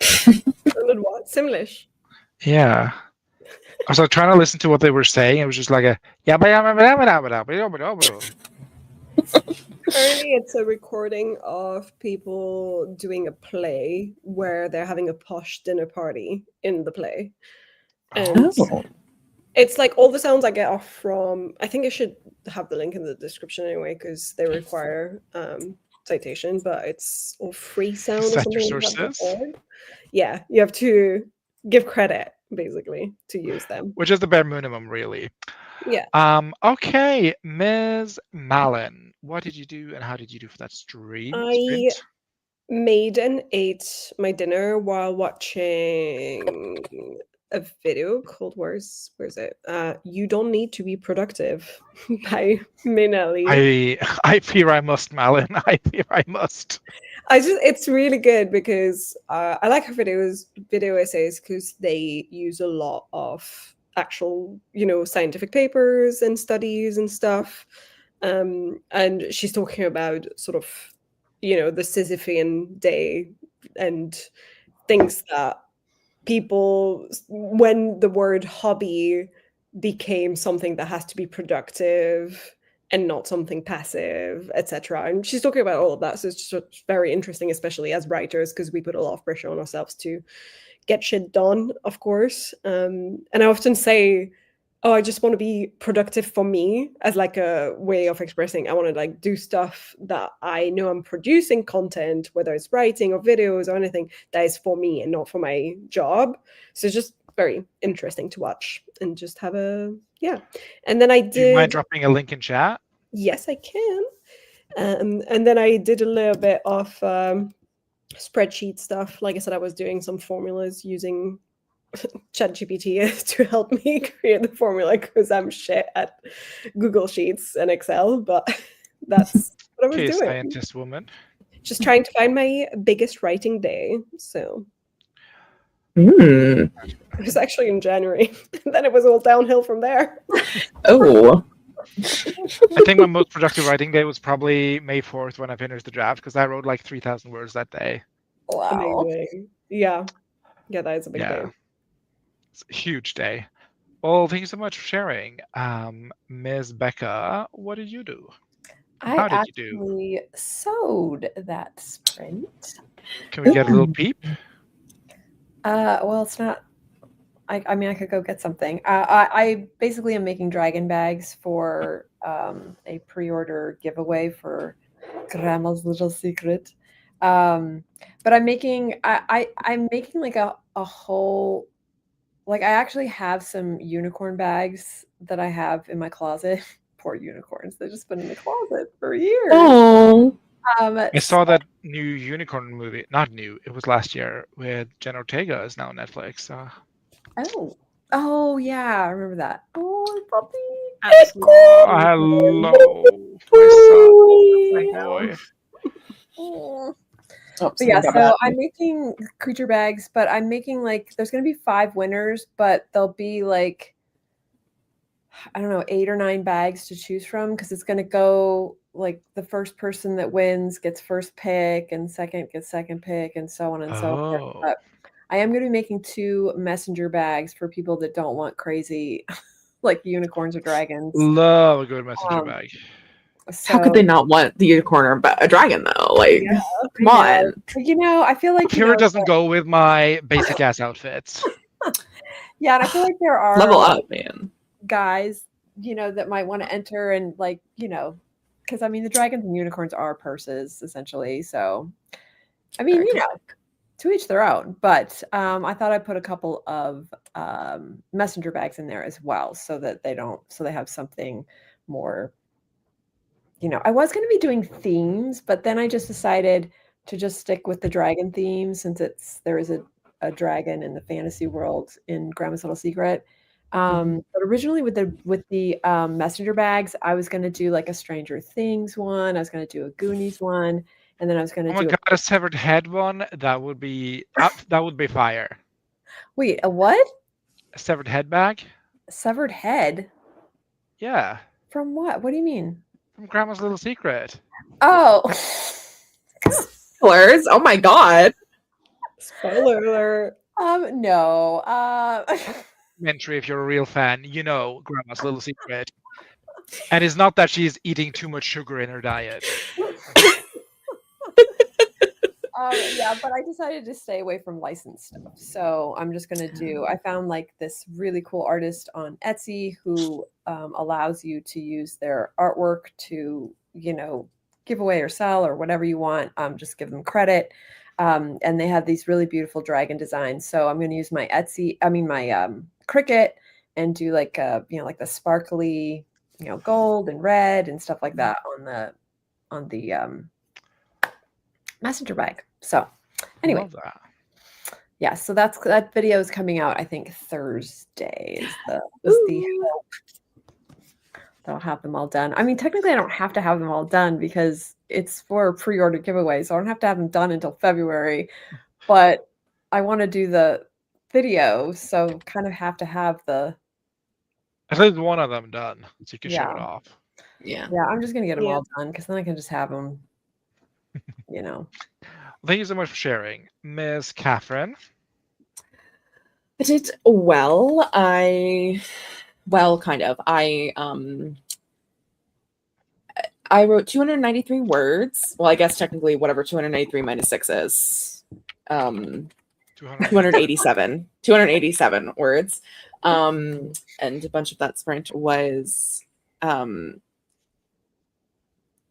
Sounded what? Simlish. Yeah. I was like, trying to listen to what they were saying. It was just like a Apparently, it's a recording of people doing a play where they're having a posh dinner party in the play. And Oh. it's like all the sounds I get are from, I think I should have the link in the description anyway, because they require citation, but it's all free sound or Cite something. your like that. sources. Yeah, you have to give credit, basically, to use them. Which is the bare minimum, really. Yeah. Okay, Ms. Malin, what did you do and how did you do for that stream? I made and ate my dinner while watching a video called where's it? You Don't Need to Be Productive by Minelli. I fear I must, Malin. I fear I must. It's really good because I like her video essays because they use a lot of actual, scientific papers and studies and stuff. And she's talking about sort of, the Sisyphean day and things that people, when the word hobby became something that has to be productive and not something passive, etc. And she's talking about all of that. So it's just very interesting, especially as writers, because we put a lot of pressure on ourselves to get shit done, of course. And I often say, oh, I just want to be productive for me as like a way of expressing. I want to like do stuff that I know I'm producing content, whether it's writing or videos or anything that is for me and not for my job. So it's just very interesting to watch and just have and then I did. Do you mind dropping a link in chat? Yes, I can. And then I did a little bit of spreadsheet stuff. Like I said, I was doing some formulas using ChatGPT to help me create the formula because I'm shit at Google Sheets and Excel, but that's what I was doing. Scientist woman. Just trying to find my biggest writing day. So it was actually in January. And then it was all downhill from there. Oh. I think my most productive writing day was probably May 4th when I finished the draft because I wrote like 3,000 words that day. Wow. Amazing. Yeah, that is a big day. It's a huge day. Well, thank you so much for sharing. Ms. Becca, what did you do? How did you do? Sewed that sprint. Can we get a little peep? Well, it's not. I mean, I could go get something. I basically am making dragon bags for a pre-order giveaway for Grandma's Little Secret. But I'm making. I'm making like a whole. Like I actually have some unicorn bags that I have in my closet. Poor unicorns. They've just been in the closet for years. Oh. I saw that new unicorn movie. Not new. It was last year with Jen Ortega is now on Netflix. Oh yeah, I remember that. Oh, puppy. Hello, my boy. Oh. But yeah, so I'm making creature bags, but I'm making like there's gonna be 5 winners, but there'll be like I don't know 8 or 9 bags to choose from because it's gonna go like the first person that wins gets first pick and second gets second pick and so on and so forth. But I am gonna be making 2 messenger bags for people that don't want crazy like unicorns or dragons. Love a good messenger bag. So, how could they not want the unicorn or a dragon though? Like, come on. I feel like Here it doesn't go with my basic ass outfits. Yeah, and I feel like there are level up, man. Guys, that might want to enter and like, because I mean the dragons and unicorns are purses essentially. So, I mean, to each their own. But I thought I'd put a couple of messenger bags in there as well, so that they have something more. I was going to be doing themes, but then I just decided to just stick with the dragon theme since there is a dragon in the fantasy world in Grandma's Little Secret. But originally with the messenger bags, I was going to do like a Stranger Things one. I was going to do a Goonies one, and then I was going to do a severed head one. That would be fire. Wait, a what? A severed head bag. Severed head? Yeah. From what? What do you mean? From Grandma's Little Secret. Oh. Spoilers. Oh my god. Spoiler alert. No. Entry, if you're a real fan, you know Grandma's Little Secret. And it's not that she's eating too much sugar in her diet. Yeah, but I decided to stay away from licensed stuff. So I'm just going to do, I found like this really cool artist on Etsy who allows you to use their artwork to, you know, give away or sell or whatever you want. Just give them credit. And they have these really beautiful dragon designs. So I'm going to use my my Cricut and do like, you know, like the sparkly, you know, gold and red and stuff like that on the messenger bag. So anyway, Love that. yeah, so that video is coming out, I think Thursday is the hope that I'll have them all done. I mean, technically I don't have to have them all done because it's for a pre-order giveaway, so I don't have to have them done until February, but I want to do the video, so kind of have to have the At least one of them done, so you can show it off. Yeah. Yeah, I'm just gonna get them all done because then I can just have them, you know. Thank you so much for sharing. Miss Catherine. I did well. Kind of. I wrote 293 words. Well, I guess technically whatever 293 minus 6 is. 287. 287 words. And a bunch of that sprint was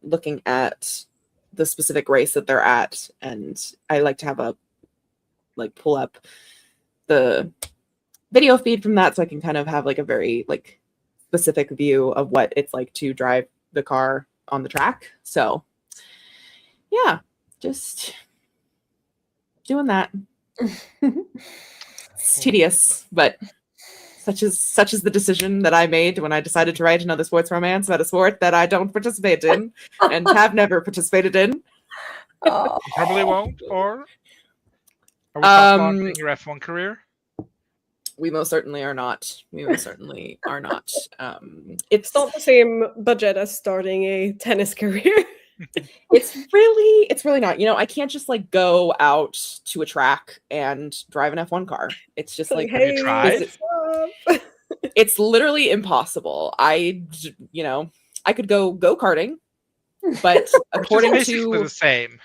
looking at the specific race that they're at, and I like to have pull up the video feed from that so I can kind of have like a very like specific view of what it's like to drive the car on the track. So yeah, just doing that. It's tedious, but such is the decision that I made when I decided to write another sports romance about a sport that I don't participate in and have never participated in. Oh. You probably won't, or are we talking your F1 career? We most certainly are not. It's not the same budget as starting a tennis career. It's really not. You know, I can't just like go out to a track and drive an F1 car. It's just like, have you tried? It's literally impossible. I could go karting, but according to the same.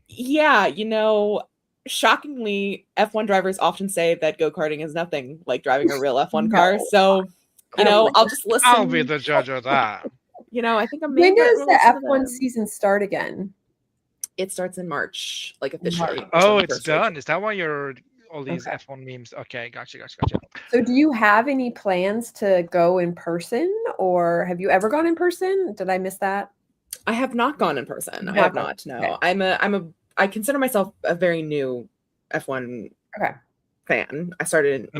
Yeah, you know, shockingly, F1 drivers often say that go-karting is nothing like driving a real F1 car. So, you know, I'll just listen. I'll be the judge of that. You know, I think I'm. When does the F1 season start again? It starts in March, like officially. Oh, it's done. Is that why you're all these F1 memes? Okay, gotcha. So, do you have any plans to go in person, or have you ever gone in person? Did I miss that? I have not gone in person. I have not. No, okay. I consider myself a very new F1 fan. I started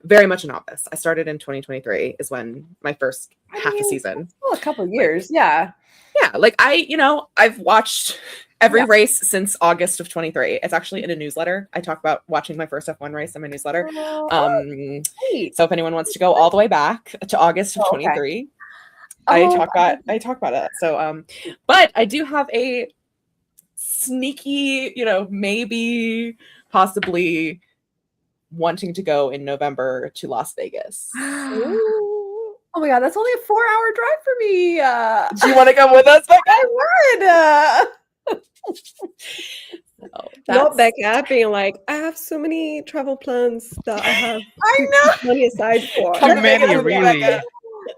very much a novice. I started in 2023 is when my first half a season. Well, a couple of years, yeah. Yeah, like I've watched every race since August of 23. It's actually in a newsletter. I talk about watching my first F1 race in my newsletter. So if anyone wants to go all the way back to August of 23, I talk about it. So but I do have a sneaky, you know, maybe possibly wanting to go in November to Las Vegas. Oh my god, that's only a 4-hour drive for me. Do you want to come with us, Becca? I would. Not Becca being like, I have so many travel plans that I have money aside for. Too many, really.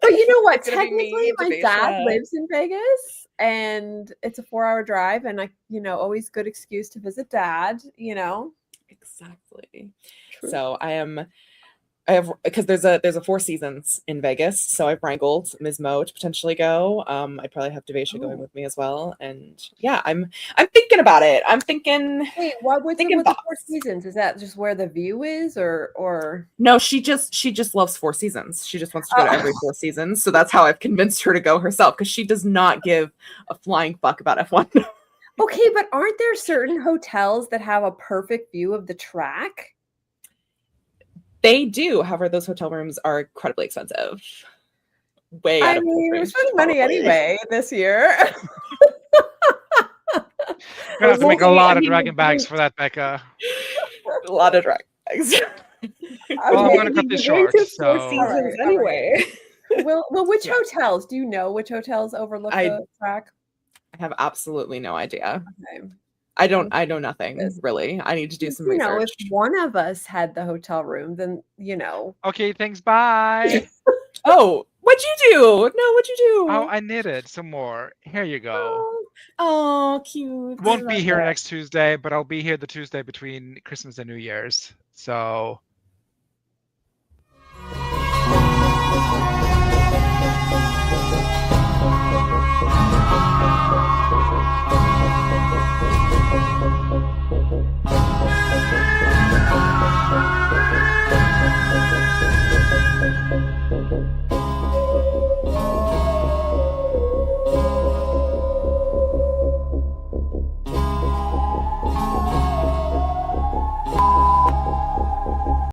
But you know what? Technically, my dad lives in Vegas, and it's a 4-hour drive, and always good excuse to visit dad. You know, exactly. True. So I have because there's a Four Seasons in Vegas, so I've wrangled Ms. Mo to potentially go. I'd probably have Devesha going with me as well, and yeah, I'm thinking about it. I'm thinking. Wait, what? What's the Four Seasons? Is that just where the view is, or? No, she just loves Four Seasons. She just wants to go to every Four Seasons, so that's how I've convinced her to go herself because she does not give a flying fuck about F1. Okay, but aren't there certain hotels that have a perfect view of the track? They do. However, those hotel rooms are incredibly expensive. Way out I of mean, we're range, spending money probably. anyway this year. We're gonna have to make a lot of dragon bags for that, Becca. A lot of drag bags. Well, I'm gonna cut this short. to Four So Seasons all right. anyway. Well, which Yeah. hotels? Do you know which hotels overlook the track? I have absolutely no idea. Okay. I know nothing really. I need to do some You know, research. if one of us had the hotel room, then okay, thanks. Bye. Oh, what'd you do? No, what'd you do? Oh, I knitted some more. Here you go. Oh, cute. Won't be here next Tuesday, but I'll be here the Tuesday between Christmas and New Year's. So